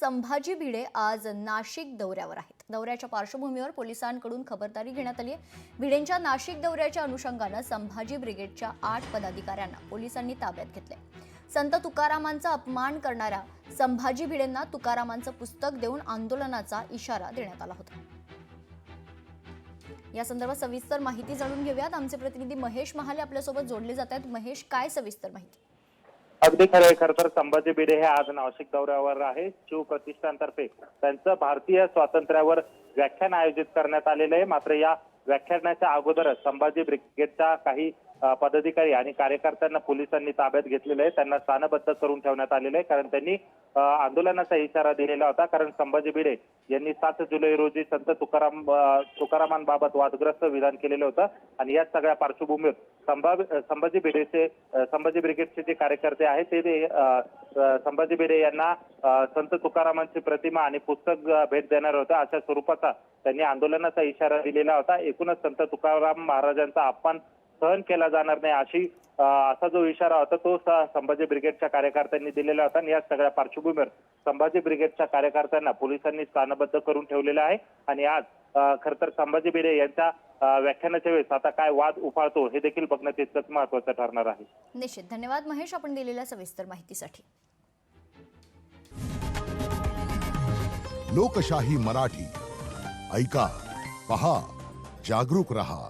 संभाजी भिडे आज नाशिक दौऱ्यावर आहेत। दौऱ्याच्या पार्श्वभूमीवर पोलिसांकडून खबरदारी घेण्यात आली आहे। भिडेंच्या नाशिक दौऱ्याच्या अनुषंगाने संभाजी ब्रिगेडच्या 8 पदाधिकाऱ्यांना पोलिसांनी ताब्यात घेतले। संत तुकारामांचा अपमान करणाऱ्या संभाजी भिडेंना तुकारामांचं पुस्तक देऊन आंदोलनाचा इशारा देण्यात आला होता। या संदर्भात सविस्तर माहिती जाणून घेऊयात। आमचे प्रतिनिधी महेश महाले आपल्यासोबत जोडले जात आहेत। महेश, काय सविस्तर माहिती? अगदी खरं तर संभाजी भिडे हे आज नाशिक दौऱ्यावर आहे। शिव प्रतिष्ठानतर्फे त्यांचं भारतीय स्वातंत्र्यावर व्याख्यान आयोजित करण्यात आलेलं आहे। मात्र या व्याख्यानाच्या अगोदरच संभाजी ब्रिगेडच्या काही पदाधिकारी आणि कार्यकर्त्यांना पोलिसांनी ताब्यात घेतलेलं आहे। त्यांना स्थानबद्ध करून ठेवण्यात आलेलं आहे, कारण त्यांनी आंदोलनाचा इशारा दिलेला होता। कारण संभाजी भिडे यांनी 7 जुलै रोजी संत तुकारामांबाबत वादग्रस्त विधान केलेलं होतं आणि या सगळ्या पार्श्वभूमीवर संभाजी ब्रिगेडचे जे कार्यकर्ते आहेत ते संभाजी भिडे यांना संत तुकारामांची प्रतिमा आणि पुस्तक भेट देणार होता, अशा स्वरूपाचा त्यांनी आंदोलनाचा इशारा दिलेला होता। एकूणच संत तुकाराम महाराजांचा अपमान सहन केला जाणार नाही असा जो इशारा होता तो संभाजी ब्रिगेडच्या कार्यकर्त्यांनी दिलेला होता। आणि या सगळ्या पार्श्वभूमीवर संभाजी ब्रिगेडच्या कार्यकर्त्यांना पोलिसांनी स्थानबद्ध करून ठेवलेलं आहे। आणि आज खरं तर संभाजी भिडे यांच्या व्याख्यानाच्या वेळेस आता काय वाद उफाळतो हे देखील बघणं तितकंच महत्त्वाचं ठरणार आहे। निश्चित, धन्यवाद महेश, आपण दिलेल्या सविस्तर माहितीसाठी। लोकशाही मराठी ऐका, पहा, जागरूक रहा।